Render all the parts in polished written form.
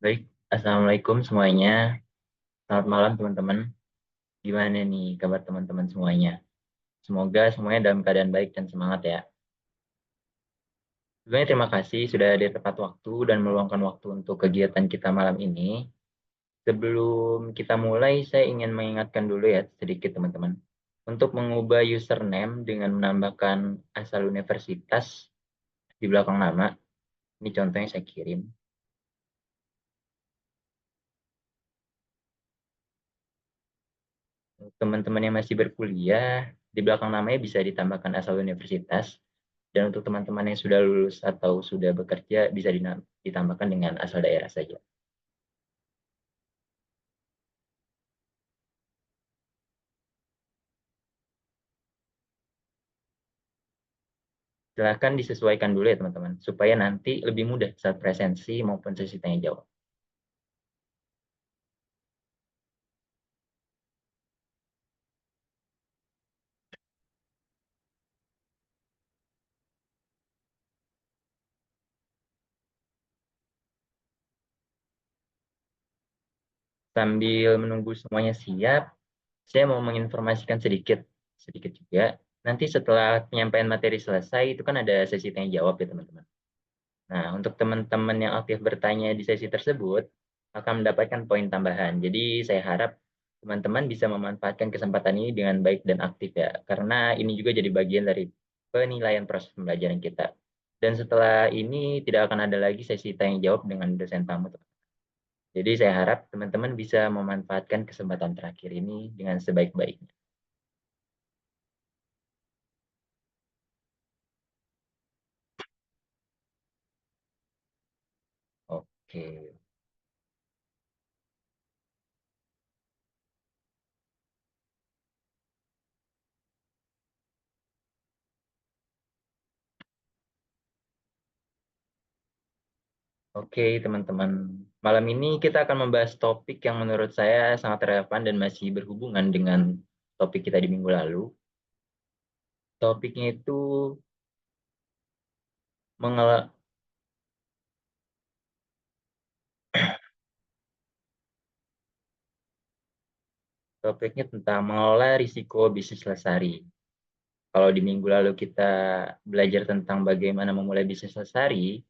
Baik, Assalamualaikum semuanya. Selamat malam teman-teman. Gimana nih kabar teman-teman semuanya? Semoga semuanya dalam keadaan baik dan semangat ya. Sebelumnya terima kasih sudah hadir tepat waktu dan meluangkan waktu untuk kegiatan kita malam ini. Sebelum kita mulai, saya ingin mengingatkan dulu ya sedikit teman-teman. Untuk mengubah username dengan menambahkan asal universitas di belakang nama, ini contohnya saya kirim. Teman-teman yang masih berkuliah, di belakang namanya bisa ditambahkan asal universitas. Dan untuk teman-teman yang sudah lulus atau sudah bekerja, bisa ditambahkan dengan asal daerah saja. Silahkan disesuaikan dulu ya teman-teman, supaya nanti lebih mudah saat presensi maupun sesi tanya jawab. Sambil menunggu semuanya siap, saya mau menginformasikan sedikit juga. Nanti setelah penyampaian materi selesai, itu kan ada sesi tanya jawab ya teman-teman. Nah, untuk teman-teman yang aktif bertanya di sesi tersebut, akan mendapatkan poin tambahan. Jadi, saya harap teman-teman bisa memanfaatkan kesempatan ini dengan baik dan aktif ya, karena ini juga jadi bagian dari penilaian proses pembelajaran kita. Dan setelah ini tidak akan ada lagi sesi tanya jawab dengan dosen tamu. Jadi, saya harap teman-teman bisa memanfaatkan kesempatan terakhir ini dengan sebaik-baiknya. Oke. Oke, teman-teman. Malam ini kita akan membahas topik yang menurut saya sangat relevan dan masih berhubungan dengan topik kita di minggu lalu. Topiknya itu mengelola, topiknya tentang mengelola risiko bisnis lestari. Kalau di minggu lalu kita belajar tentang bagaimana memulai bisnis lestari,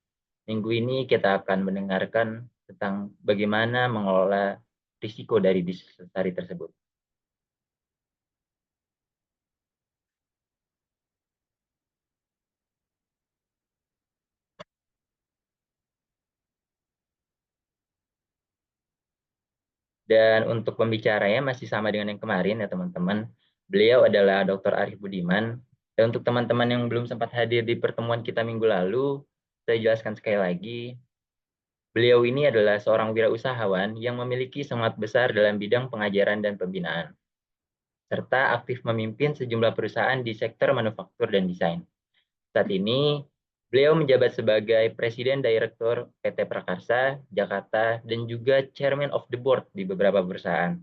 minggu ini kita akan mendengarkan tentang bagaimana mengelola risiko dari bisnis lestari tersebut. Dan untuk pembicaranya masih sama dengan yang kemarin ya teman-teman. Beliau adalah Dr. Arif Budiman. Dan untuk teman-teman yang belum sempat hadir di pertemuan kita minggu lalu, saya jelaskan sekali lagi, beliau ini adalah seorang wirausahawan yang memiliki semangat besar dalam bidang pengajaran dan pembinaan, serta aktif memimpin sejumlah perusahaan di sektor manufaktur dan desain. Saat ini, beliau menjabat sebagai Presiden Direktur PT Prakarsa, Jakarta, dan juga Chairman of the Board di beberapa perusahaan.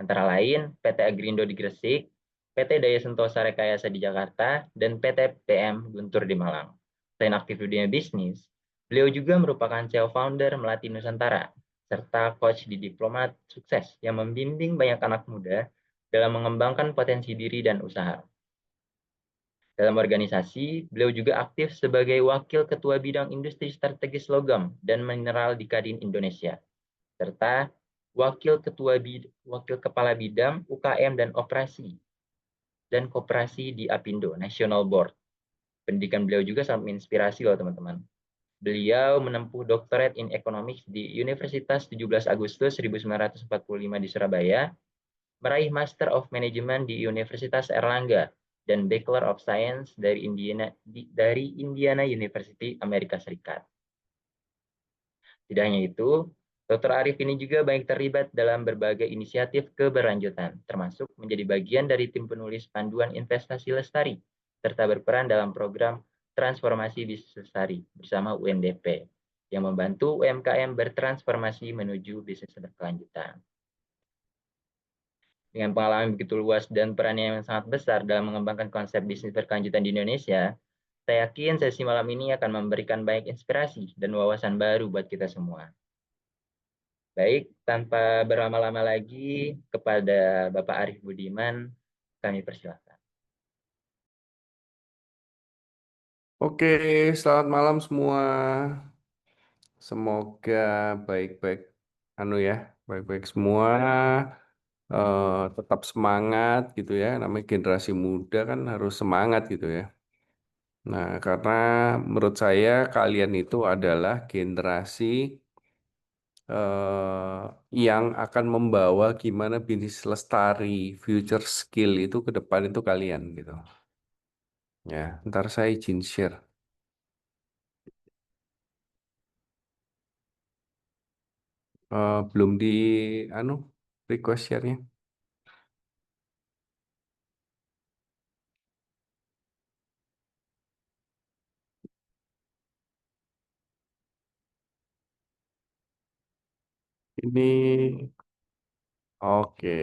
Antara lain PT Agrindo di Gresik, PT Daya Sentosa Rekayasa di Jakarta, dan PT PM Guntur di Malang. Selain aktif di dunia bisnis, beliau juga merupakan CEO founder Melati Nusantara, serta coach di Diplomat Sukses yang membimbing banyak anak muda dalam mengembangkan potensi diri dan usaha. Dalam organisasi, beliau juga aktif sebagai Wakil Ketua Bidang Industri Strategis Logam dan Mineral di Kadin Indonesia, serta Wakil Kepala Bidang UKM dan Operasi dan Koperasi di Apindo National Board. Pendidikan beliau juga sangat menginspirasi loh teman-teman. Beliau menempuh Doctorate in Economics di Universitas 17 Agustus 1945 di Surabaya, meraih Master of Management di Universitas Erlangga, dan Bachelor of Science dari Indiana University, Amerika Serikat. Tidak hanya itu, Dr. Arif ini juga banyak terlibat dalam berbagai inisiatif keberlanjutan, termasuk menjadi bagian dari tim penulis panduan investasi lestari, serta berperan dalam program transformasi bisnis lestari bersama UNDP, yang membantu UMKM bertransformasi menuju bisnis berkelanjutan. Dengan pengalaman begitu luas dan perannya yang sangat besar dalam mengembangkan konsep bisnis berkelanjutan di Indonesia, saya yakin sesi malam ini akan memberikan banyak inspirasi dan wawasan baru buat kita semua. Baik, tanpa berlama-lama lagi, kepada Bapak Arif Budiman, kami persilakan. Oke, selamat malam semua. Semoga baik-baik, ya, baik-baik semua. Tetap semangat gitu ya. Namanya generasi muda kan harus semangat gitu ya. Nah, karena menurut saya kalian itu adalah generasi yang akan membawa gimana bisnis lestari, future skill itu ke depan itu kalian gitu. Ya, ntar saya izin share. Belum di anu request share-nya. Ini oke.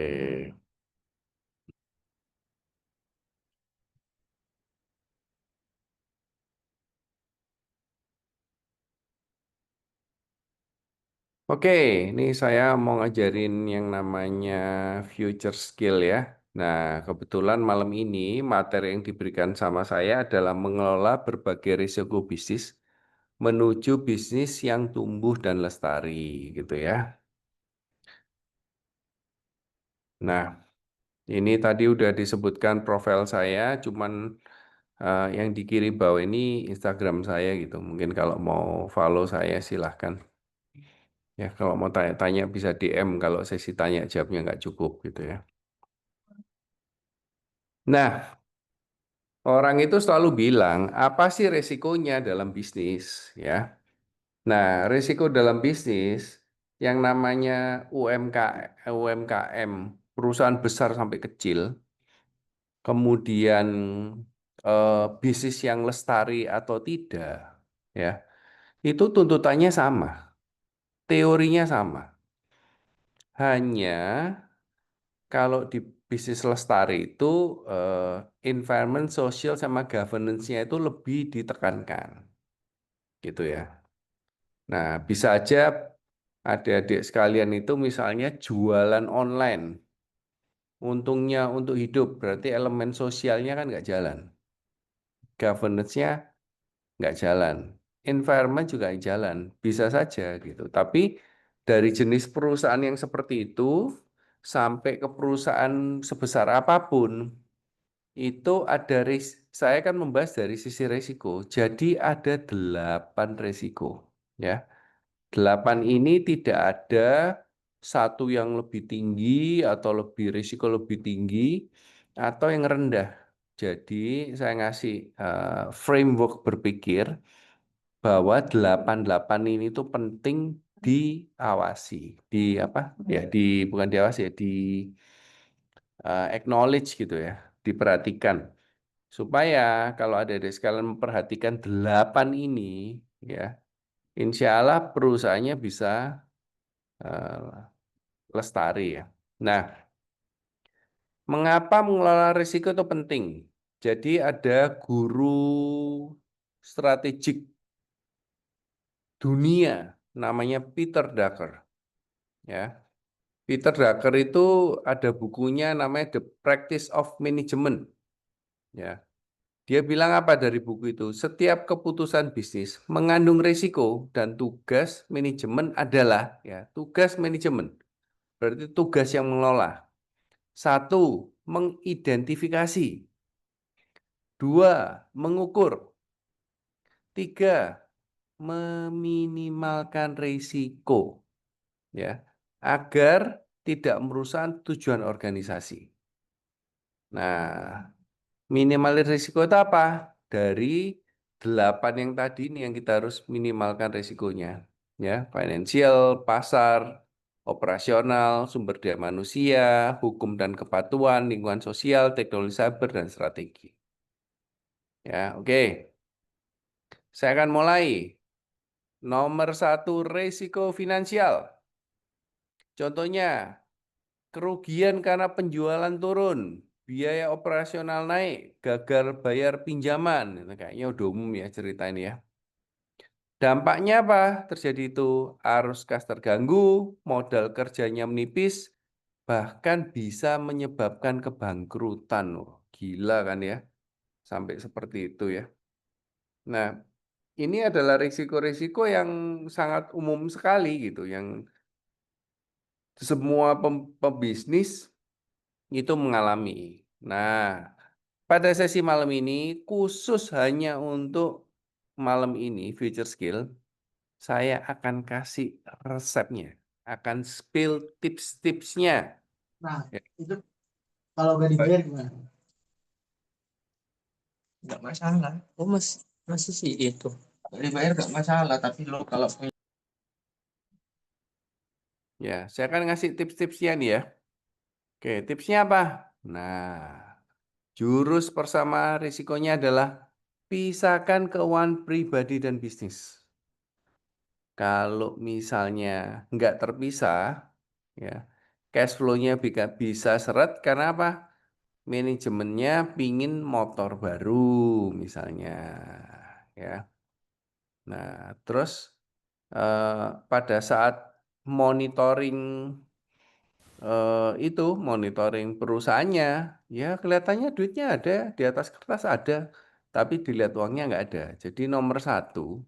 Oke, ini saya mau ngajarin yang namanya future skill ya. Nah, kebetulan malam ini materi yang diberikan sama saya adalah mengelola berbagai risiko bisnis menuju bisnis yang tumbuh dan lestari gitu ya. Nah, ini tadi udah disebutkan profil saya, cuman yang di kiri bawah ini Instagram saya gitu. Mungkin kalau mau follow saya silahkan. Ya, kalau mau tanya-tanya bisa DM kalau sesi tanya jawabnya nggak cukup gitu ya. Nah, orang itu selalu bilang, apa sih resikonya dalam bisnis ya? Nah, risiko dalam bisnis yang namanya UMKM, perusahaan besar sampai kecil, kemudian bisnis yang lestari atau tidak, ya, itu tuntutannya sama, teorinya sama. Hanya kalau di bisnis lestari itu environment, social, sama governance-nya itu lebih ditekankan, gitu ya. Nah, bisa aja adik-adik sekalian itu misalnya jualan online, untungnya untuk hidup, berarti elemen sosialnya kan nggak jalan, governance-nya nggak jalan, environment juga nggak jalan, bisa saja gitu. Tapi dari jenis perusahaan yang seperti itu sampai ke perusahaan sebesar apapun, itu ada saya kan membahas dari sisi resiko. Jadi ada 8 resiko, ya. 8 ini tidak ada satu yang lebih tinggi atau lebih risiko lebih tinggi atau yang rendah. Jadi saya ngasih framework berpikir bahwa 8 ini tuh penting diawasi, di apa? Ya, bukan diawasi ya, di acknowledge gitu ya, diperhatikan supaya kalau ada sekalian memperhatikan 8 ini ya, insya Allah perusahaannya bisa eh, lestari ya. Nah, mengapa mengelola risiko itu penting? Jadi ada guru strategik dunia namanya Peter Drucker ya. Peter Drucker itu ada bukunya namanya The Practice of Management ya. Dia bilang apa dari buku itu? Setiap keputusan bisnis mengandung risiko dan tugas manajemen adalah ya, tugas manajemen. Berarti tugas yang mengelola. Satu, mengidentifikasi. Dua, mengukur. Tiga, meminimalkan risiko, ya, agar tidak merusak tujuan organisasi. Nah, minimalis risiko itu apa? Dari 8 yang tadi ini yang kita harus minimalkan risikonya, ya, finansial, pasar, operasional, sumber daya manusia, hukum dan kepatuhan, lingkungan sosial, teknologi cyber, dan strategi. Ya, oke. Saya akan mulai. Nomor satu, risiko finansial. Contohnya, kerugian karena penjualan turun, biaya operasional naik, gagal bayar pinjaman. Itu kayaknya udah umum ya cerita ini ya. Dampaknya apa? Terjadi itu arus kas terganggu, modal kerjanya menipis, bahkan bisa menyebabkan kebangkrutan. Loh, gila kan ya, sampai seperti itu ya. Nah, ini adalah risiko-risiko yang sangat umum sekali gitu, yang semua pebisnis itu mengalami. Nah, pada sesi malam ini, khusus hanya untuk malam ini, Future Skill, saya akan kasih resepnya, akan spill tips-tipsnya. Nah, Ya. itu kalau nggak dibayar gimana? Nggak masalah. Oh, masih sih itu. Nggak dibayar nggak masalah, tapi lo kalau punya Ya, saya akan ngasih tips-tipsnya nih ya. Oke, tipsnya apa? Nah, jurus bersama risikonya adalah pisahkan keuangan pribadi dan bisnis. Kalau misalnya nggak terpisah, ya, cash flow-nya bisa seret karena apa? Manajemennya pingin motor baru misalnya, ya. Nah, terus pada saat monitoring monitoring perusahaannya, ya kelihatannya duitnya ada di atas kertas ada, tapi dilihat uangnya nggak ada. Jadi nomor satu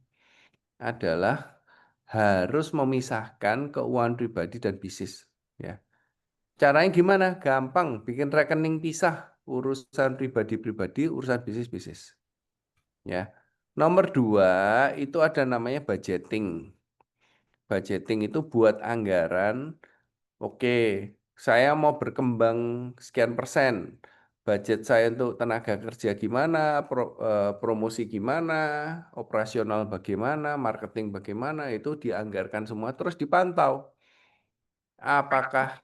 adalah harus memisahkan keuangan pribadi dan bisnis. Ya, caranya gimana? Gampang, bikin rekening pisah urusan pribadi-pribadi, urusan bisnis-bisnis. Ya, nomor dua itu ada namanya budgeting. Budgeting itu buat anggaran. Oke, saya mau berkembang sekian persen. Budget saya untuk tenaga kerja gimana, promosi gimana, operasional bagaimana, marketing bagaimana, itu dianggarkan semua terus dipantau. Apakah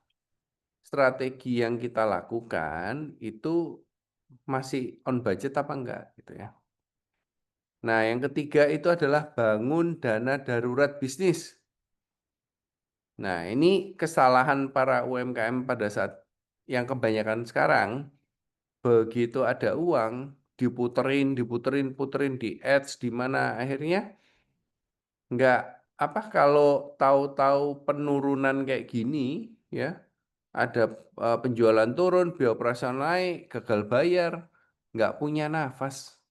strategi yang kita lakukan itu masih on budget apa enggak gitu ya. Nah, yang ketiga itu adalah bangun dana darurat bisnis. Nah, ini kesalahan para UMKM pada saat yang kebanyakan sekarang, begitu ada uang, puterin di ads, di mana akhirnya nggak apa kalau tahu-tahu penurunan kayak gini, ya, ada penjualan turun, biaya operasional naik, gagal bayar, nggak punya nafas.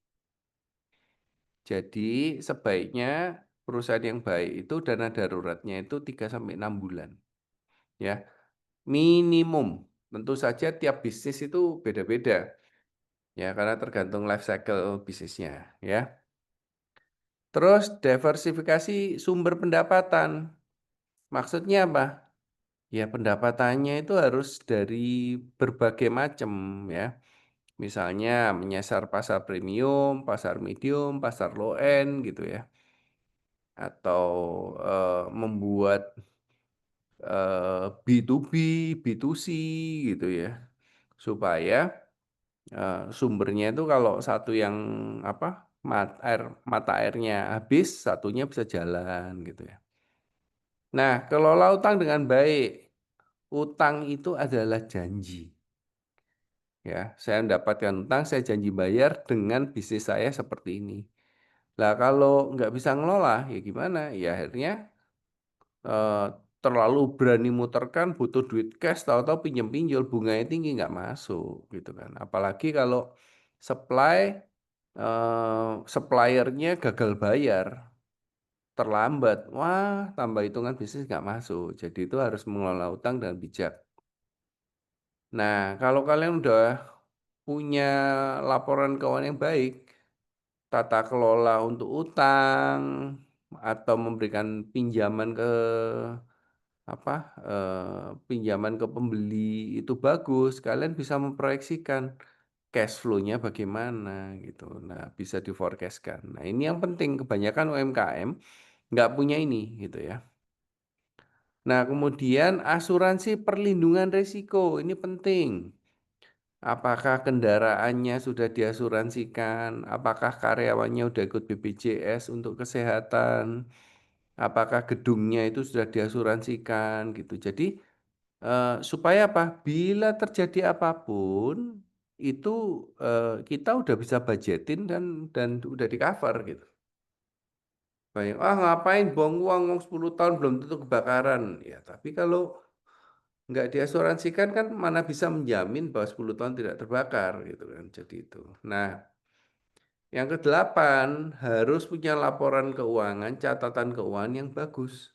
Jadi sebaiknya perusahaan yang baik itu dana daruratnya itu 3 sampai 6 bulan. Ya, minimum. Tentu saja tiap bisnis itu beda-beda. Ya, karena tergantung life cycle bisnisnya, ya. Terus diversifikasi sumber pendapatan. Maksudnya apa? Ya, pendapatannya itu harus dari berbagai macam, ya. Misalnya menyasar pasar premium, pasar medium, pasar low end gitu ya. Atau membuat B2B, B2C gitu ya. Supaya sumbernya itu kalau satu yang apa mata airnya habis, satunya bisa jalan gitu ya. Nah, kelola utang dengan baik. Utang itu adalah janji. Ya, saya mendapatkan utang, saya janji bayar dengan bisnis saya seperti ini. Lah kalau nggak bisa ngelola, ya gimana? Ya akhirnya eh, terlalu berani muterkan, butuh duit cash, tahu-tahu pinjam-pinjol, bunganya tinggi nggak masuk gitu kan. Apalagi kalau supply suppliernya gagal bayar, terlambat, wah tambah hitungan bisnis nggak masuk. Jadi itu harus mengelola utang dengan bijak. Nah, kalau kalian udah punya laporan keuangan yang baik, tata kelola untuk utang atau memberikan pinjaman ke apa pinjaman ke pembeli itu bagus, kalian bisa memproyeksikan cash flow-nya bagaimana gitu. Nah, bisa diforecastkan. Nah, ini yang penting, kebanyakan UMKM nggak punya ini gitu ya. Nah, kemudian asuransi perlindungan risiko ini penting. Apakah kendaraannya sudah diasuransikan? Apakah karyawannya sudah ikut BPJS untuk kesehatan? Apakah gedungnya itu sudah diasuransikan gitu. Jadi supaya apa? Bila terjadi apapun itu kita udah bisa budgetin dan udah di cover gitu. Bayang, ngapain buang uang 10 tahun belum tentu kebakaran. Ya, tapi kalau nggak diasuransikan kan mana bisa menjamin bahwa 10 tahun tidak terbakar gitu kan. Jadi itu. Nah, yang kedelapan harus punya laporan keuangan, catatan keuangan yang bagus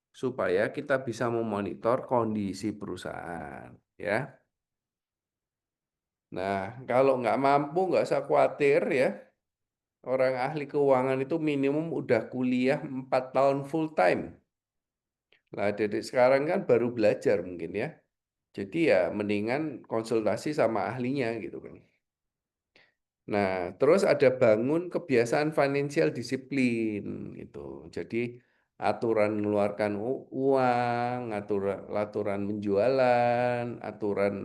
supaya kita bisa memonitor kondisi perusahaan, ya. Nah, kalau nggak mampu, nggak usah khawatir ya. Orang ahli keuangan itu minimum udah kuliah 4 tahun full time. Nah, adik sekarang kan baru belajar mungkin ya. Jadi ya mendingan konsultasi sama ahlinya gitu kan. Nah, terus ada bangun kebiasaan financial disiplin gitu. Jadi aturan mengeluarkan uang, aturan menjualan, aturan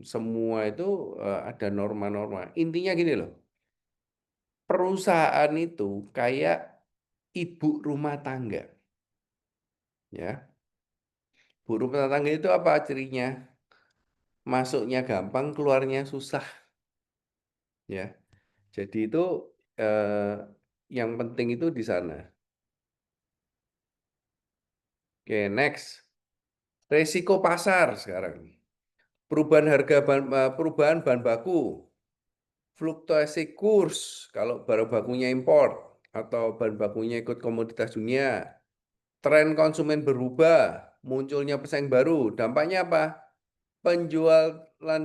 semua itu ada norma-norma. Intinya gini loh, perusahaan itu kayak ibu rumah tangga, ya. Ibu rumah tangga itu apa cirinya? Masuknya gampang, keluarnya susah, ya. Jadi itu yang penting itu di sana. Oke, next. Resiko pasar sekarang. Perubahan bahan baku, fluktuasi kurs kalau bahan bakunya impor atau bahan bakunya ikut komoditas dunia, tren konsumen berubah, munculnya pesaing baru, dampaknya apa? Penjualan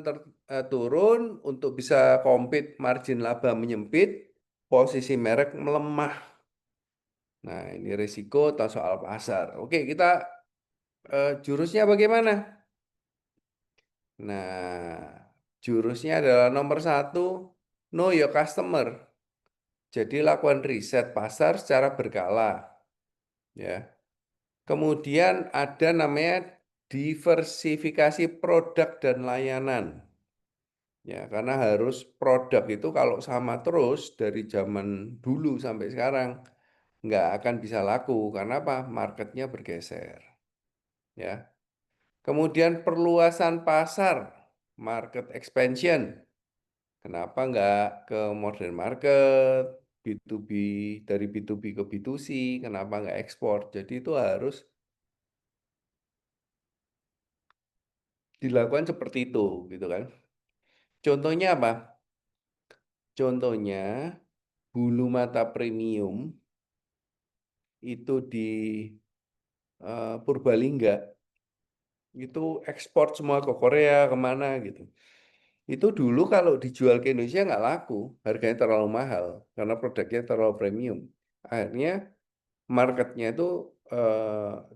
turun untuk bisa compete, margin laba menyempit, posisi merek melemah. Nah, ini risiko atau soal pasar. Oke, kita jurusnya bagaimana? Nah, jurusnya adalah nomor satu, know your customer. Jadi lakukan riset pasar secara berkala, ya. Kemudian ada namanya diversifikasi produk dan layanan. Ya, karena harus produk itu kalau sama terus dari zaman dulu sampai sekarang nggak akan bisa laku. Karena apa? Marketnya bergeser. Ya. Kemudian perluasan pasar, market expansion. Kenapa nggak ke modern market, B2B, dari B2B ke B2C, kenapa nggak ekspor? Jadi itu harus dilakukan seperti itu, gitu kan. Contohnya apa? Contohnya, bulu mata premium itu di Purbalingga, itu ekspor semua ke Korea, kemana gitu. Itu dulu kalau dijual ke Indonesia nggak laku, harganya terlalu mahal, karena produknya terlalu premium. Akhirnya marketnya itu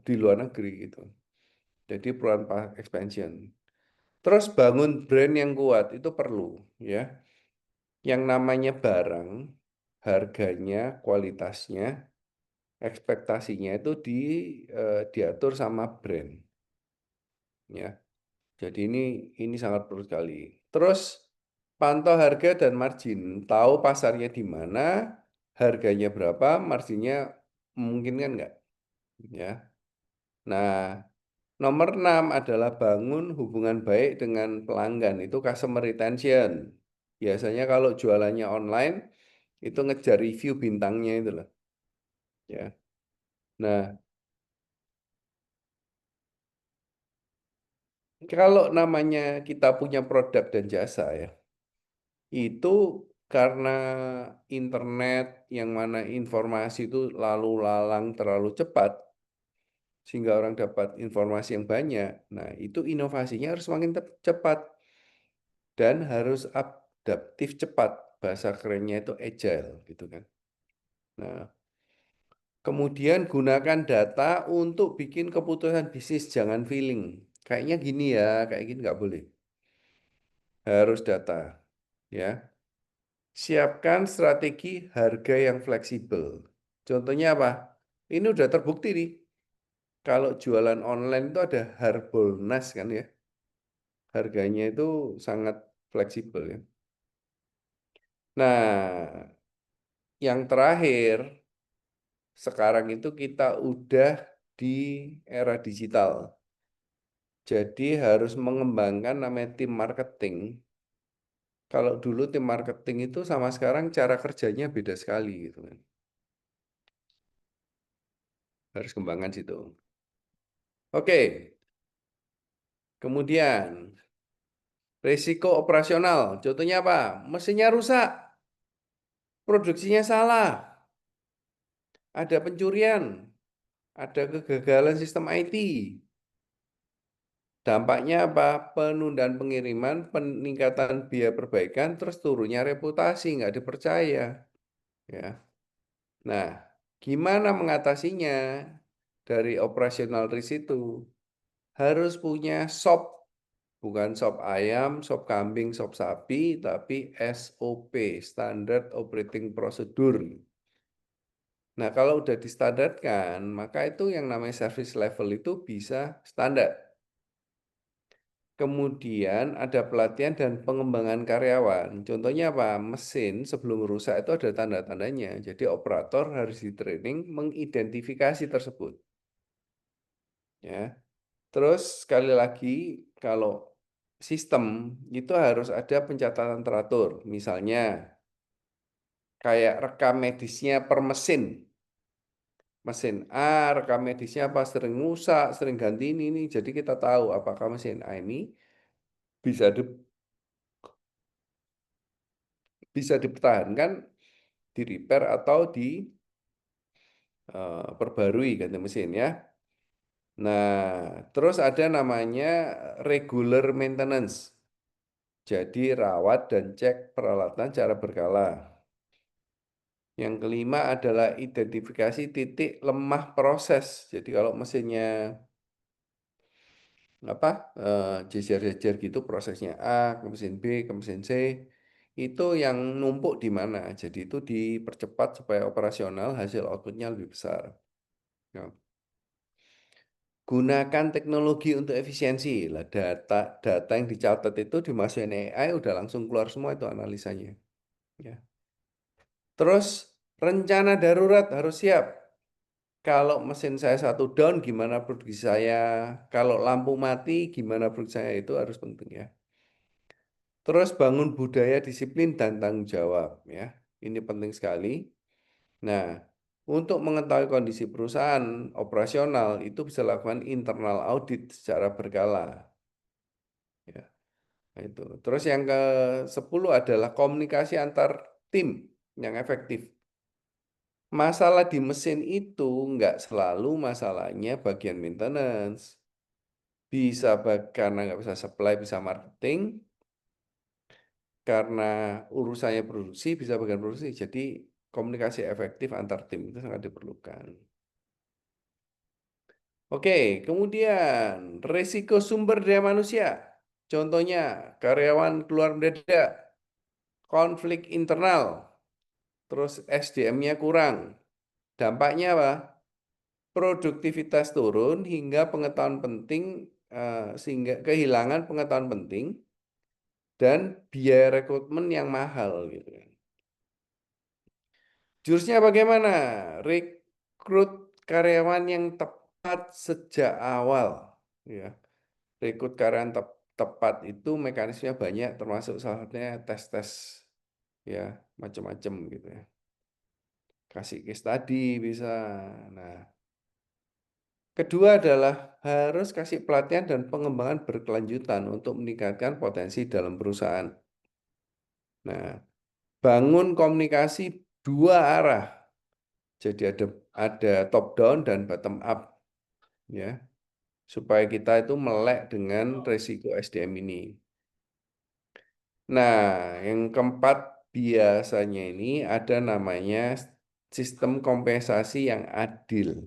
di luar negeri gitu. Jadi perubahan expansion. Terus bangun brand yang kuat itu perlu ya. Yang namanya barang, harganya, kualitasnya, ekspektasinya itu diatur sama brand ya. Jadi ini sangat perlu sekali. Terus pantau harga dan margin, tahu pasarnya di mana, harganya berapa, marginnya memungkinkan nggak ya. Nah, nomor 6 adalah bangun hubungan baik dengan pelanggan, itu customer retention. Biasanya kalau jualannya online, itu ngejar review bintangnya itu loh. Ya. Nah, kalau namanya kita punya produk dan jasa ya, itu karena internet yang mana informasi itu lalu lalang terlalu cepat, sehingga orang dapat informasi yang banyak. Nah, itu inovasinya harus semakin cepat. Dan harus adaptif cepat. Bahasa kerennya itu agile gitu kan. Nah, kemudian gunakan data untuk bikin keputusan bisnis, jangan feeling. Kayaknya gini ya, kayak gini nggak boleh. Harus data, ya. Siapkan strategi harga yang fleksibel. Contohnya apa? Ini udah terbukti nih. Kalau jualan online itu ada Harbolnas kan ya. Harganya itu sangat fleksibel ya. Nah, yang terakhir, sekarang itu kita udah di era digital. Jadi harus mengembangkan namanya tim marketing. Kalau dulu tim marketing itu sama sekarang cara kerjanya beda sekali gitu kan. Harus kembangkan situ. Oke. Kemudian risiko operasional. Contohnya apa? Mesinnya rusak, produksinya salah, ada pencurian, ada kegagalan sistem IT. Dampaknya apa? Penundaan pengiriman, peningkatan biaya perbaikan, terus turunnya reputasi, nggak dipercaya. Ya. Nah, gimana mengatasinya? Dari operasional risk itu harus punya SOP, bukan sop ayam, sop kambing, sop sapi, tapi SOP, Standard Operating Procedure. Nah, kalau udah distandarkan, maka itu yang namanya service level itu bisa standar. Kemudian ada pelatihan dan pengembangan karyawan. Contohnya apa? Mesin sebelum rusak itu ada tanda-tandanya. Jadi operator harus di-training mengidentifikasi tersebut. Ya. Terus sekali lagi kalau sistem itu harus ada pencatatan teratur. Misalnya kayak rekam medisnya per mesin. Mesin A, rekam medisnya apa sering rusak, sering ganti ini. Jadi kita tahu apakah mesin A ini bisa di, bisa dipertahankan, di repair atau diperbarui ganti mesin ya. Nah, terus ada namanya regular maintenance. Jadi rawat dan cek peralatan secara berkala. Yang kelima adalah identifikasi titik lemah proses. Jadi kalau mesinnya apa jejer-jejer gitu prosesnya A ke mesin B ke mesin C itu yang numpuk di mana. Jadi itu dipercepat supaya operasional hasil outputnya lebih besar. Ya. Gunakan teknologi untuk efisiensi. Lah data yang dicatat itu dimasukin AI udah langsung keluar semua itu analisanya. Ya. Terus rencana darurat harus siap. Kalau mesin saya satu down, gimana produksi saya? Kalau lampu mati, gimana produksi saya? Itu harus penting ya. Terus bangun budaya disiplin dan tanggung jawab ya. Ini penting sekali. Nah, untuk mengetahui kondisi perusahaan operasional itu bisa lakukan internal audit secara berkala. Ya, nah itu. Terus yang ke-10 adalah komunikasi antar tim yang efektif. Masalah di mesin itu nggak selalu masalahnya bagian maintenance. Bisa karena nggak bisa supply, bisa marketing. Karena urusannya produksi, bisa bagian produksi. Jadi komunikasi efektif antar tim itu sangat diperlukan. Oke, kemudian risiko sumber daya manusia. Contohnya karyawan keluar mendadak, konflik internal, terus SDM-nya kurang. Dampaknya apa? Produktivitas turun hingga pengetahuan penting sehingga kehilangan pengetahuan penting dan biaya rekrutmen yang mahal gitu. Jurusnya bagaimana? Rekrut karyawan yang tepat sejak awal. Ya, rekrut karyawan tepat itu mekanismenya banyak, termasuk salah satunya tes-tes ya macam-macam gitu ya. Kasih case tadi bisa. Nah, kedua adalah harus kasih pelatihan dan pengembangan berkelanjutan untuk meningkatkan potensi dalam perusahaan. Nah, bangun komunikasi dua arah. Jadi ada top down dan bottom up ya. Supaya kita itu melek dengan resiko SDM ini. Nah, yang keempat biasanya ini ada namanya sistem kompensasi yang adil.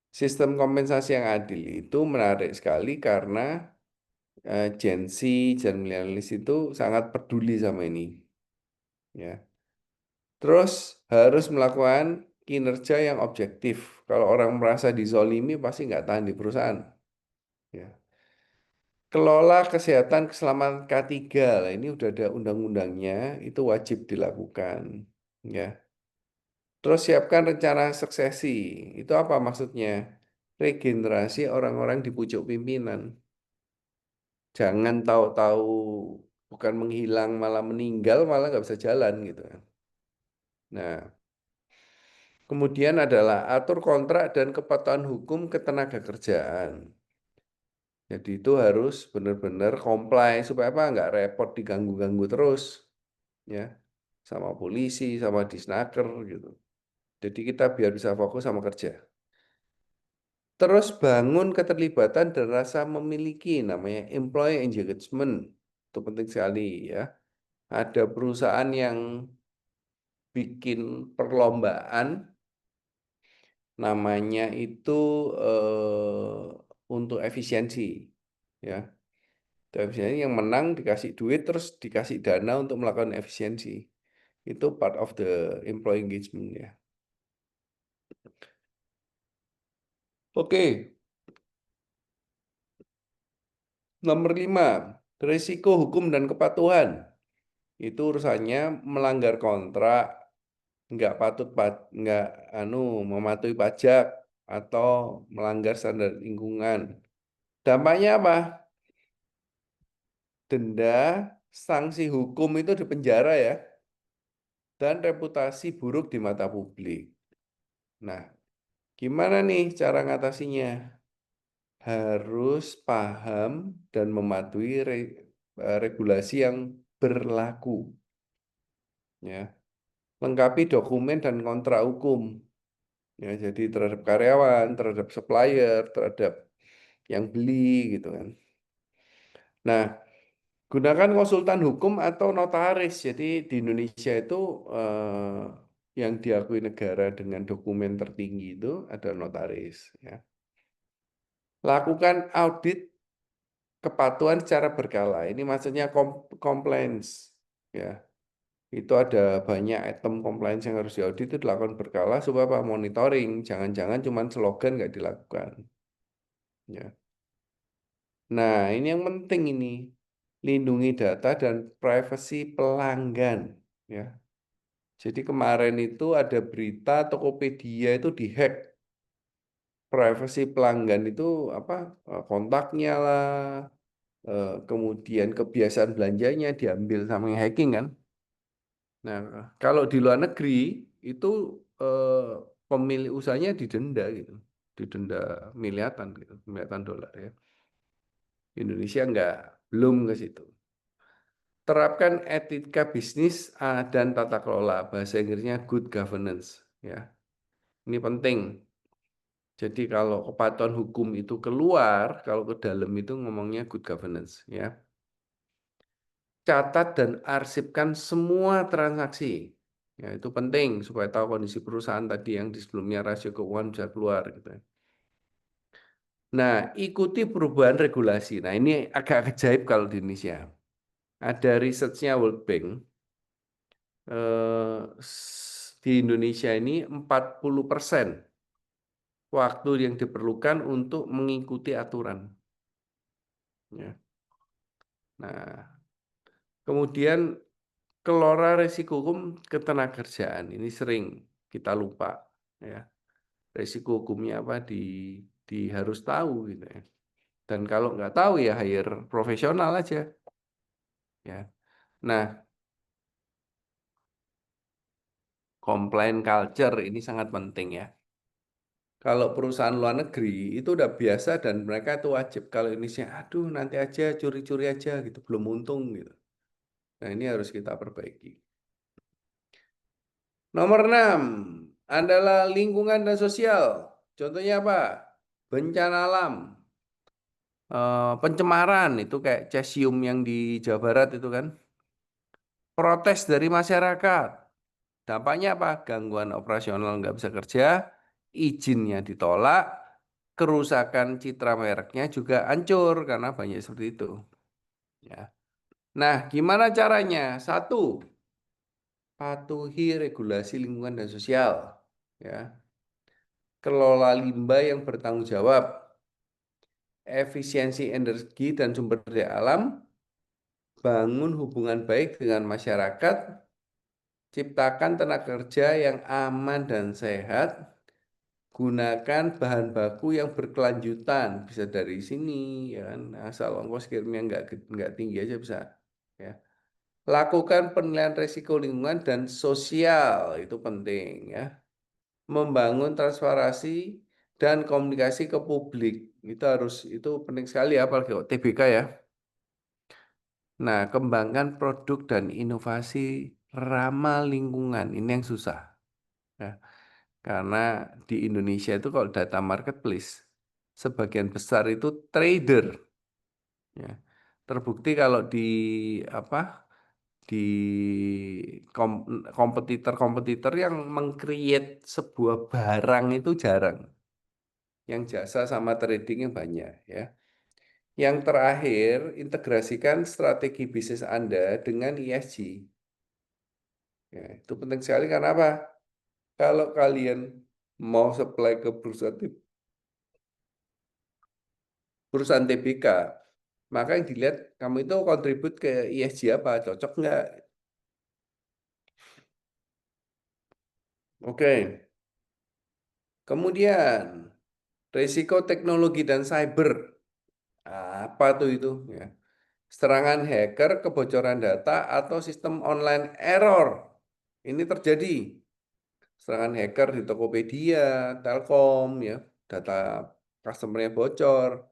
Sistem kompensasi yang adil itu menarik sekali karena Gen Z dan milenialis itu sangat peduli sama ini. Ya. Terus harus melakukan kinerja yang objektif. Kalau orang merasa dizolimi pasti nggak tahan di perusahaan. Ya. Kelola kesehatan keselamatan K3. Lah, ini udah ada undang-undangnya, itu wajib dilakukan. Ya. Terus siapkan rencana suksesi. Itu apa maksudnya? Regenerasi orang-orang di pucuk pimpinan. Jangan tahu-tahu bukan menghilang malah meninggal malah nggak bisa jalan gitu. Nah, Kemudian adalah atur kontrak dan kepatuhan hukum ketenagakerjaan. Jadi itu harus benar-benar comply supaya apa? Nggak repot diganggu-ganggu terus, ya, sama polisi, sama disnaker gitu. Jadi kita biar bisa fokus sama kerja. Terus bangun keterlibatan dan rasa memiliki, namanya employee engagement. Itu penting sekali ya. Ada perusahaan yang bikin perlombaan, namanya itu untuk efisiensi, ya. Itu efisiensi yang menang dikasih duit terus dikasih dana untuk melakukan efisiensi. Itu part of the employee engagement ya. Oke, nomor 5, risiko hukum dan kepatuhan. Itu urusannya melanggar kontrak, nggak mematuhi pajak atau melanggar standar lingkungan. Dampaknya apa? Denda, sanksi hukum itu di penjara ya, dan reputasi buruk di mata publik. Nah, gimana nih cara ngatasinya? Harus paham dan mematuhi regulasi yang berlaku. Ya, lengkapi dokumen dan kontrak hukum. Ya, jadi terhadap karyawan, terhadap supplier, terhadap yang beli gitu kan. Nah, gunakan konsultan hukum atau notaris. Jadi di Indonesia itu yang diakui negara dengan dokumen tertinggi itu ada notaris. Ya. Lakukan audit kepatuhan secara berkala. Ini maksudnya compliance. Ya, itu ada banyak item compliance yang harus diaudit itu dilakukan berkala supaya apa? Monitoring. Jangan-jangan cuma slogan nggak dilakukan. Ya. Nah, ini yang penting ini. Lindungi data dan privasi pelanggan. Ya. Jadi kemarin itu ada berita Tokopedia itu dihack. Privasi pelanggan itu apa? Kontaknya lah, kemudian kebiasaan belanjanya diambil sama yang hacking kan. Nah, kalau di luar negeri itu pemilik usahanya didenda gitu. Didenda miliaran gitu, miliaran dolar ya. Indonesia enggak, belum ke situ. Terapkan etika bisnis dan tata kelola, bahasa Inggrisnya good governance ya. Ini penting. Jadi kalau kepatuhan hukum itu keluar, kalau ke dalam itu ngomongnya good governance ya. Catat dan arsipkan semua transaksi. Ya, itu penting supaya tahu kondisi perusahaan tadi yang di sebelumnya rasio keuangan bisa keluar gitu. Nah, ikuti perubahan regulasi. Nah, ini agak ajaib kalau di Indonesia. Ada risetnya World Bank. Di Indonesia ini 40% waktu yang diperlukan untuk mengikuti aturan. Ya. Nah, kemudian kelola risiko hukum ketenagakerjaan ini sering kita lupa. Ya. Risiko hukumnya apa harus tahu gitu ya. Dan kalau nggak tahu ya hire profesional aja. Ya. Nah, complaint culture ini sangat penting ya. Kalau perusahaan luar negeri itu udah biasa dan mereka itu wajib. Kalau Indonesia, aduh nanti aja curi-curi aja gitu, belum untung gitu. Nah ini harus kita perbaiki. Nomor 6 adalah lingkungan dan sosial. Contohnya apa? Bencana alam, pencemaran itu kayak cesium yang di Jawa Barat itu kan. Protes dari masyarakat. Dampaknya apa? Gangguan operasional nggak bisa kerja, izinnya ditolak, kerusakan citra mereknya juga hancur karena banyak seperti itu. Ya. Nah, gimana caranya? Satu, patuhi regulasi lingkungan dan sosial. Ya. Kelola limbah yang bertanggung jawab, efisiensi energi dan sumber daya alam, bangun hubungan baik dengan masyarakat, ciptakan tenaga kerja yang aman dan sehat, gunakan bahan baku yang berkelanjutan, bisa dari sini ya kan, asal ongkos kirimnya nggak tinggi aja bisa ya. Lakukan penilaian risiko lingkungan dan sosial, itu penting ya. membangun transparansi dan komunikasi ke publik. Itu penting sekali ya, apalagi TBK ya. Nah, kembangkan produk dan inovasi ramah lingkungan. Ini yang susah. Ya. Karena di Indonesia itu kalau data marketplace, sebagian besar itu trader. Ya. Terbukti kalau apa di kompetitor-kompetitor yang meng-create sebuah barang itu jarang. Yang jasa sama tradingnya banyak ya. Yang terakhir, integrasikan strategi bisnis Anda dengan ESG. Ya, itu penting sekali karena apa? Kalau kalian mau supply ke perusahaan TBK, maka yang dilihat kamu itu kontribut ke ESG apa, cocok nggak? Oke. Kemudian, risiko teknologi dan cyber. Apa tuh itu? Ya. Serangan hacker, kebocoran data, atau sistem online error. Ini terjadi. Serangan hacker di Tokopedia, Telkom, ya, data customer-nya bocor.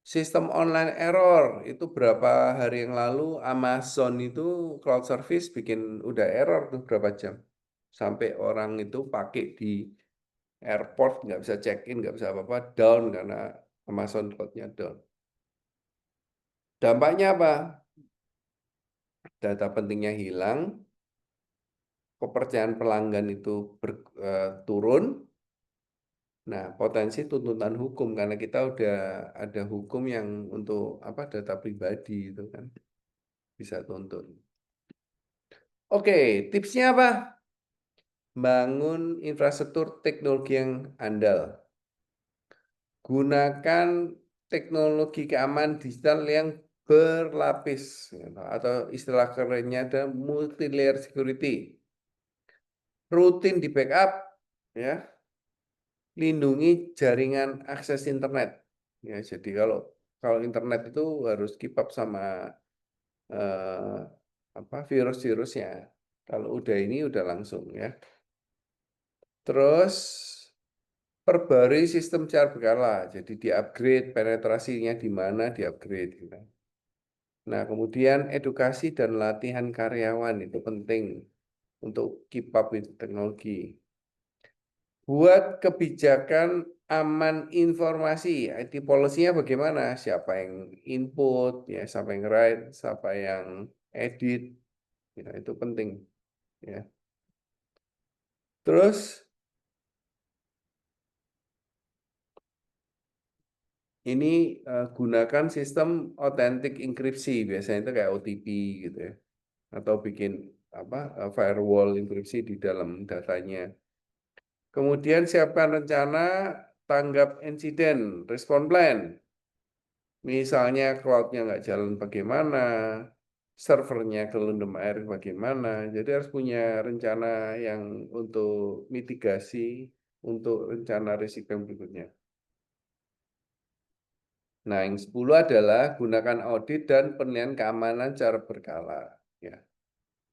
Sistem online error, itu berapa hari yang lalu Amazon itu cloud service bikin udah error tuh berapa jam. Sampai orang itu pakai di airport, nggak bisa check-in, nggak bisa apa-apa, down karena Amazon cloud-nya down. Dampaknya apa? Data pentingnya hilang, kepercayaan pelanggan itu turun. Nah, potensi tuntutan hukum karena kita udah ada hukum yang untuk apa data pribadi itu kan bisa tuntut. Oke, tipsnya apa? Bangun infrastruktur teknologi yang andal. Gunakan teknologi keamanan digital yang berlapis atau istilah kerennya ada multi layer security. Rutin di backup ya. Lindungi jaringan akses internet. Ya, jadi kalau internet itu harus keep up sama eh, apa virus-virusnya. Kalau udah ini udah langsung ya. Terus perbarui sistem secara berkala. Jadi di-upgrade penetrasinya di mana di-upgrade gitu. Nah, kemudian edukasi dan latihan karyawan itu penting untuk keep up with teknologi. Buat kebijakan aman informasi, IT policy-nya bagaimana? Siapa yang input, ya, siapa yang write, siapa yang edit, ya, itu penting. Ya. Terus ini gunakan sistem authentic enkripsi, biasanya itu kayak OTP gitu ya, atau bikin apa firewall enkripsi di dalam datanya. Kemudian siapkan rencana tanggap insiden, respon plan. Misalnya cloud-nya nggak jalan bagaimana, servernya kelendem air bagaimana. Jadi harus punya rencana yang untuk mitigasi, untuk rencana risiko yang berikutnya. Nah, yang 10 adalah gunakan audit dan penilaian keamanan secara berkala. Ya,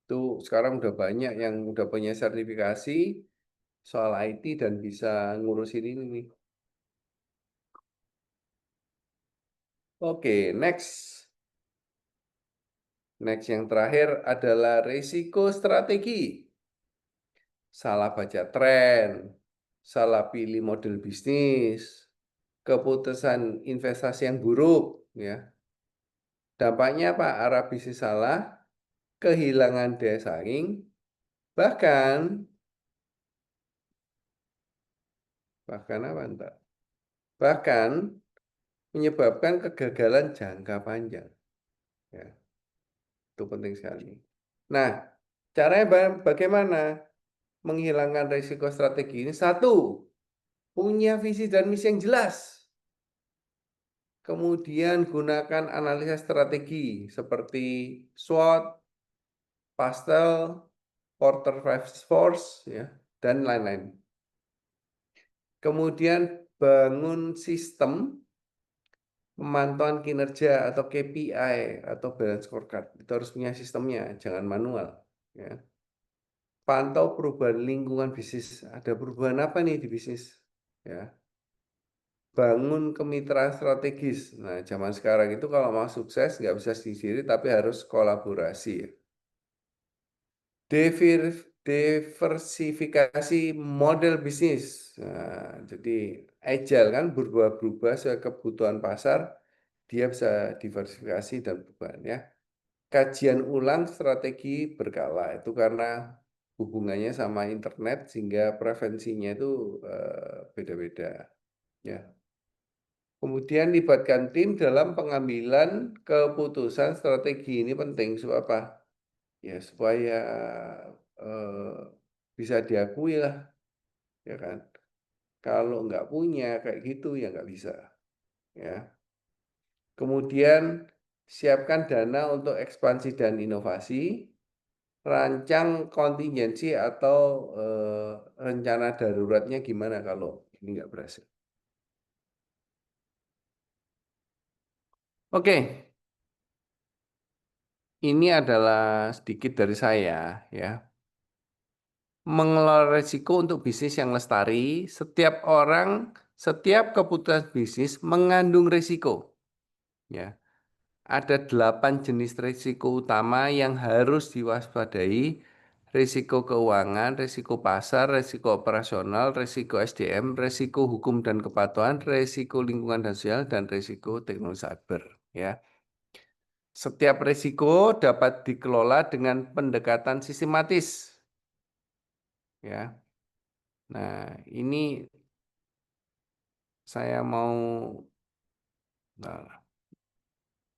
itu sekarang udah banyak yang udah punya sertifikasi soal IT dan bisa ngurusin ini nih. Oke, next. Next yang terakhir adalah risiko strategi. Salah baca tren, salah pilih model bisnis, keputusan investasi yang buruk, ya. Dampaknya apa? Arah bisnis salah, kehilangan daya saing, bahkan apa entar? Bahkan menyebabkan kegagalan jangka panjang. Ya, itu penting sekali. Nah, caranya bagaimana menghilangkan risiko strategi ini? Satu, punya visi dan misi yang jelas. Kemudian gunakan analisa strategi seperti SWOT, Pastel, Porter Five Force, ya, dan lain-lain. Kemudian bangun sistem pemantauan kinerja atau KPI atau balance scorecard. Itu harus punya sistemnya, jangan manual. Ya. pantau perubahan lingkungan bisnis. Ada perubahan apa nih di bisnis? Ya. Bangun kemitraan strategis. Nah, zaman sekarang itu kalau mau sukses nggak bisa sendiri, tapi harus kolaborasi. Ya. Diversifikasi model bisnis. Nah, jadi agile kan berubah-ubah sesuai kebutuhan pasar, dia bisa diversifikasi dan perubahan ya. Kajian ulang strategi berkala itu karena hubungannya sama internet sehingga preferensinya itu beda-beda ya. Kemudian libatkan tim dalam pengambilan keputusan strategi ini penting supaya apa? Ya supaya eh, bisa diakui lah, ya kan? Kalau nggak punya kayak gitu ya nggak bisa, ya. Kemudian siapkan dana untuk ekspansi dan inovasi, rancang kontingensi atau rencana daruratnya gimana kalau ini nggak berhasil. Oke, ini adalah sedikit dari saya, ya. Mengelola risiko untuk bisnis yang lestari, setiap keputusan bisnis mengandung risiko. Ya, ada 8 jenis risiko utama yang harus diwaspadai. Risiko keuangan, risiko pasar, risiko operasional, risiko SDM, risiko hukum dan kepatuhan, risiko lingkungan dan sosial, dan risiko teknologi cyber. Ya. Setiap risiko dapat dikelola dengan pendekatan sistematis. Ya. Nah, ini saya mau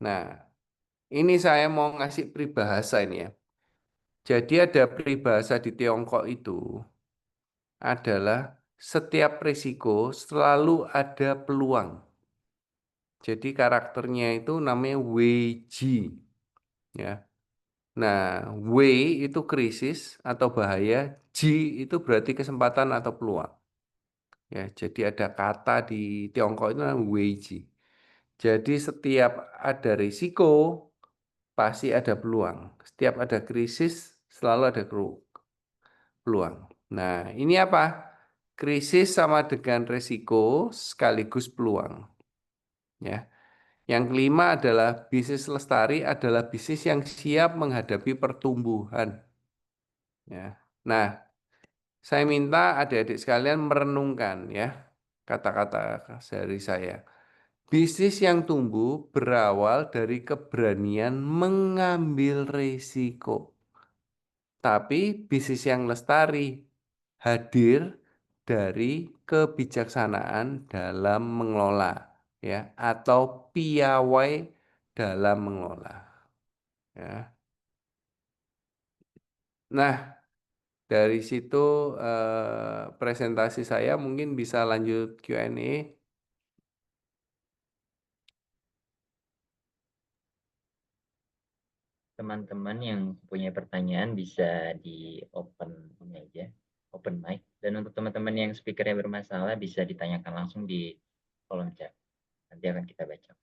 Nah, ini saya mau ngasih peribahasa ini ya. Jadi ada peribahasa di Tiongkok itu adalah setiap risiko selalu ada peluang. Jadi karakternya itu namanya Wei Ji ya. Nah, Wei itu krisis atau bahaya, Ji itu berarti kesempatan atau peluang. Ya, jadi ada kata di Tiongkok itu namanya Wei Ji. Jadi setiap ada risiko pasti ada peluang. Setiap ada krisis selalu ada peluang. Nah, ini apa? Krisis sama dengan risiko sekaligus peluang. Ya. Yang kelima adalah bisnis lestari adalah bisnis yang siap menghadapi pertumbuhan. Ya. Nah, saya minta adik-adik sekalian merenungkan ya kata-kata dari saya. Bisnis yang tumbuh berawal dari keberanian mengambil risiko. Tapi bisnis yang lestari hadir dari kebijaksanaan dalam mengelola ya atau piawai dalam mengelola ya. Nah, dari situ presentasi saya mungkin bisa lanjut Q&A. Teman-teman yang punya pertanyaan bisa di open ini aja, open mic. Dan untuk teman-teman yang speakernya bermasalah bisa ditanyakan langsung di kolom chat. Nanti akan kita baca.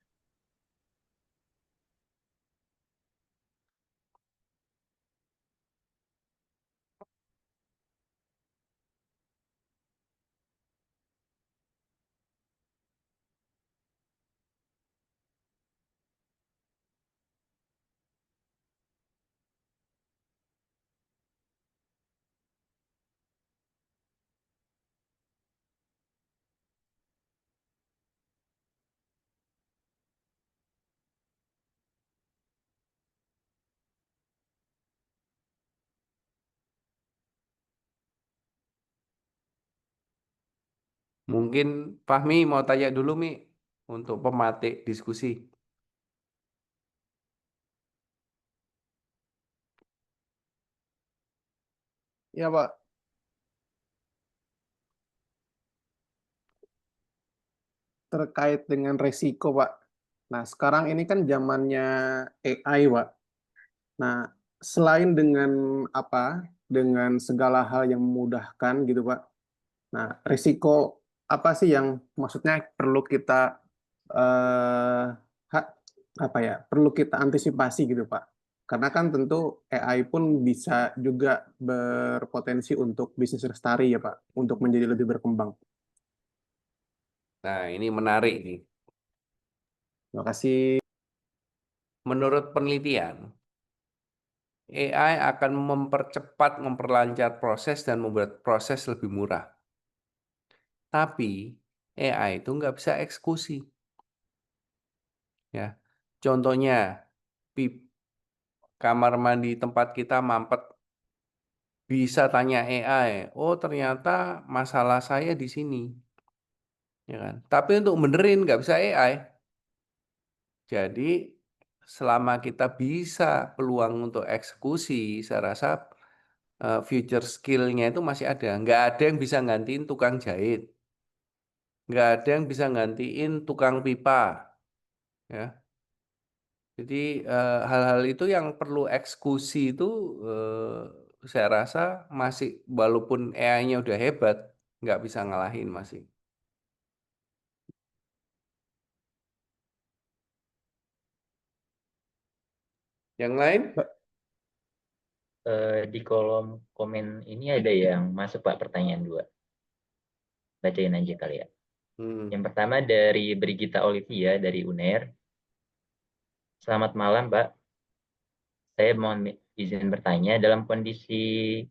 Mungkin Fahmi mau tanya dulu Mi untuk pematik diskusi. Ya, Pak. Terkait dengan resiko, Pak. Nah, sekarang ini kan zamannya AI, Pak. Nah, selain dengan apa? Dengan segala hal yang memudahkan gitu, Pak. Nah, resiko apa sih yang maksudnya perlu kita eh apa ya? Perlu kita antisipasi gitu, Pak. Karena kan tentu AI pun bisa juga berpotensi untuk bisnis lestari ya Pak, untuk menjadi lebih berkembang. Nah, ini menarik nih. Terima kasih. Menurut penelitian, AI akan mempercepat, memperlancar proses dan membuat proses lebih murah. Tapi AI itu nggak bisa eksekusi. Ya, contohnya kamar mandi tempat kita mampet, bisa tanya AI. Oh, ternyata masalah saya di sini, ya kan? Tapi untuk benerin nggak bisa AI. Jadi selama kita bisa peluang untuk eksekusi, saya rasa future skill-nya itu masih ada. Nggak ada yang bisa gantiin tukang jahit. Nggak ada yang bisa gantiin tukang pipa. Ya. Jadi hal-hal itu yang perlu eksekusi itu saya rasa masih, walaupun AI-nya udah hebat, nggak bisa ngalahin masih. Yang lain? Di kolom komen ini ada yang masuk Pak, pertanyaan 2. Bacain aja kali ya. Hmm. Yang pertama dari Brigita Olivia dari UNER. Selamat malam Pak. Saya mohon izin bertanya, dalam kondisi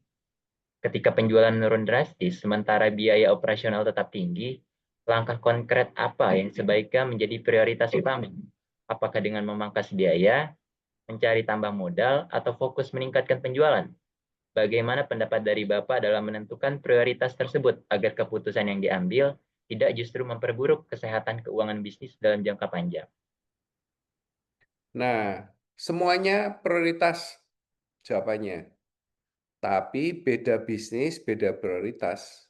ketika penjualan menurun drastis, sementara biaya operasional tetap tinggi, langkah konkret apa yang sebaiknya menjadi prioritas utama? Apakah dengan memangkas biaya, mencari tambah modal, atau fokus meningkatkan penjualan? Bagaimana pendapat dari Bapak dalam menentukan prioritas tersebut agar keputusan yang diambil tidak justru memperburuk kesehatan keuangan bisnis dalam jangka panjang? Nah, semuanya prioritas jawabannya. Tapi beda bisnis, beda prioritas.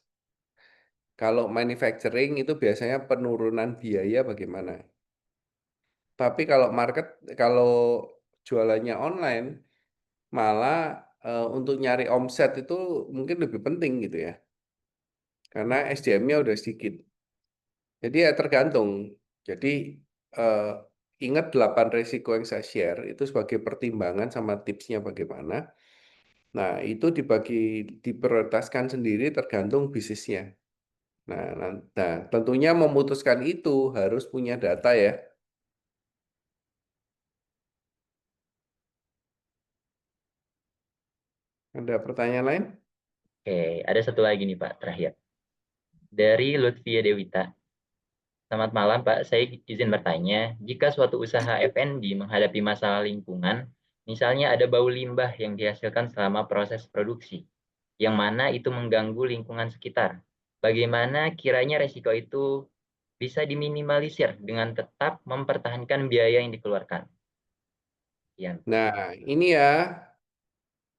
Kalau manufacturing itu biasanya penurunan biaya bagaimana? Tapi kalau jualannya online, malah untuk nyari omset itu mungkin lebih penting gitu ya. Karena SDM-nya udah sedikit. Jadi ya tergantung. Jadi eh, ingat 8 risiko yang saya share itu sebagai pertimbangan sama tipsnya bagaimana. Nah, itu diprioritaskan sendiri tergantung bisnisnya. Nah, tentunya memutuskan itu harus punya data ya. Ada pertanyaan lain? Oke, ada satu lagi nih Pak, terakhir. Dari Lutfia Dewita. Selamat malam Pak, saya izin bertanya, jika suatu usaha F&B menghadapi masalah lingkungan, misalnya ada bau limbah yang dihasilkan selama proses produksi, yang mana itu mengganggu lingkungan sekitar, bagaimana kiranya resiko itu bisa diminimalisir dengan tetap mempertahankan biaya yang dikeluarkan? Sekian. Nah, ini ya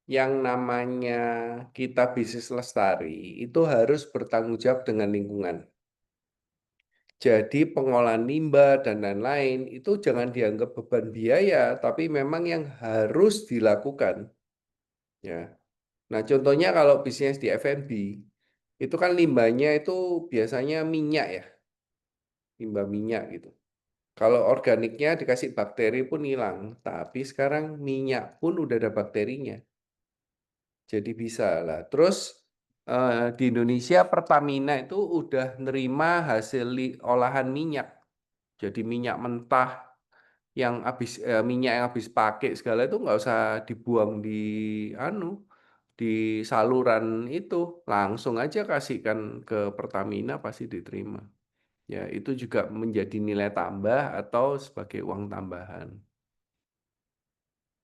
yang namanya kita bisnis lestari itu harus bertanggung jawab dengan lingkungan. Jadi pengolahan limbah dan lain-lain itu jangan dianggap beban biaya, tapi memang yang harus dilakukan. Ya. Nah, contohnya kalau bisnis di F&B, itu kan limbahnya itu biasanya minyak ya, limbah minyak gitu. Kalau organiknya dikasih bakteri pun hilang, tapi sekarang minyak pun udah ada bakterinya. Jadi bisa lah. Terus di Indonesia Pertamina itu udah nerima hasil olahan minyak. Jadi minyak mentah minyak yang habis pakai segala itu nggak usah dibuang anu di saluran itu, langsung aja kasihkan ke Pertamina pasti diterima. Ya, itu juga menjadi nilai tambah atau sebagai uang tambahan.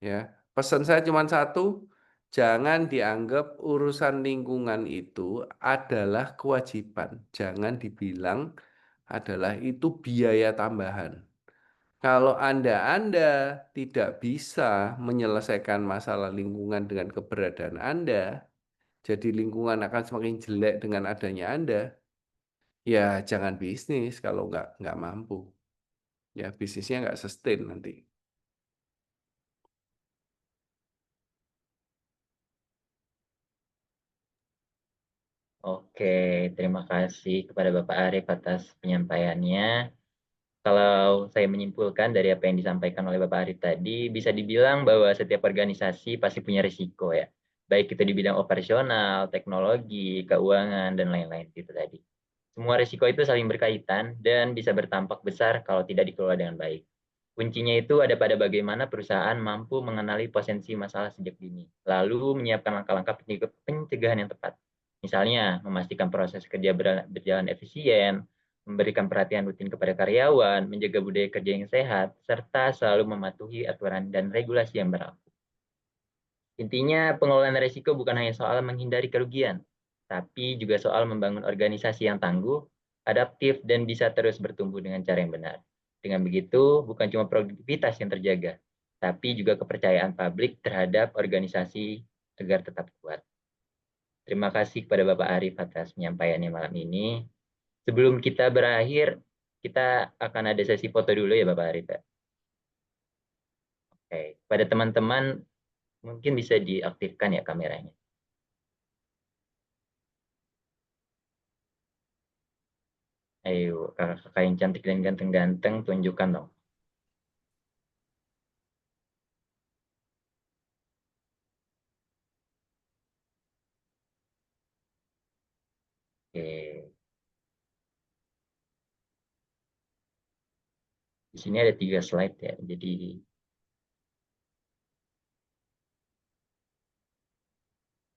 Ya, pesan saya cuma satu, jangan dianggap urusan lingkungan itu adalah kewajiban. Jangan dibilang adalah itu biaya tambahan. Kalau Anda tidak bisa menyelesaikan masalah lingkungan dengan keberadaan Anda, jadi lingkungan akan semakin jelek dengan adanya Anda, ya jangan bisnis kalau nggak mampu. Ya bisnisnya nggak sustain nanti. Oke, terima kasih kepada Bapak Arif atas penyampaiannya. Kalau saya menyimpulkan dari apa yang disampaikan oleh Bapak Arif tadi, bisa dibilang bahwa setiap organisasi pasti punya risiko ya. Baik itu di bidang operasional, teknologi, keuangan, dan lain-lain gitu tadi. Semua risiko itu saling berkaitan dan bisa berdampak besar kalau tidak dikelola dengan baik. Kuncinya itu ada pada bagaimana perusahaan mampu mengenali potensi masalah sejak dini, lalu menyiapkan langkah-langkah pencegahan yang tepat. Misalnya, memastikan proses kerja berjalan efisien, memberikan perhatian rutin kepada karyawan, menjaga budaya kerja yang sehat, serta selalu mematuhi aturan dan regulasi yang berlaku. Intinya, pengelolaan risiko bukan hanya soal menghindari kerugian, tapi juga soal membangun organisasi yang tangguh, adaptif, dan bisa terus bertumbuh dengan cara yang benar. Dengan begitu, bukan cuma produktivitas yang terjaga, tapi juga kepercayaan publik terhadap organisasi agar tetap kuat. Terima kasih kepada Bapak Arif atas penyampaiannya malam ini. Sebelum kita berakhir, kita akan ada sesi foto dulu ya Bapak Arif. Oke, pada teman-teman mungkin bisa diaktifkan ya kameranya. Ayo, kakak-kakak yang cantik dan ganteng-ganteng, tunjukkan dong. Oke, di sini ada 3 slide ya, jadi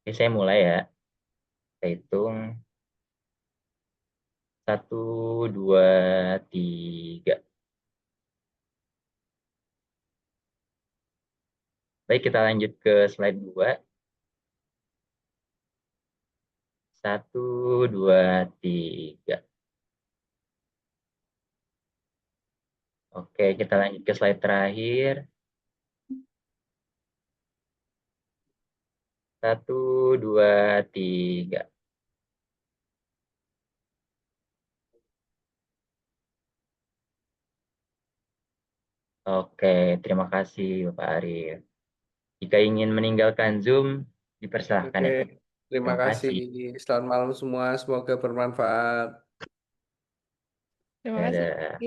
oke, saya mulai ya. Kita hitung 1, 2, 3. Baik, kita lanjut ke slide 2. 1, 2, 3. Oke, kita lanjut ke slide terakhir. 1, 2, 3. Oke, terima kasih Bapak Arif. Jika ingin meninggalkan Zoom, dipersilahkan Oke, ya teman. terima Terima kasih. kasih. Selamat malam semua, semoga bermanfaat. Terima kasih. Dadah.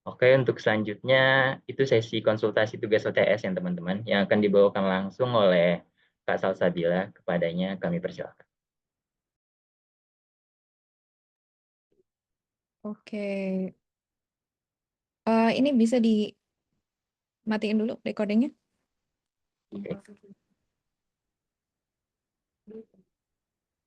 Oke, untuk selanjutnya itu sesi konsultasi tugas OTS yang teman-teman yang akan dibawakan langsung oleh Kak Salsabila. Kepadanya kami persilakan. Oke. Ini bisa dimatiin dulu recordingnya? Oke.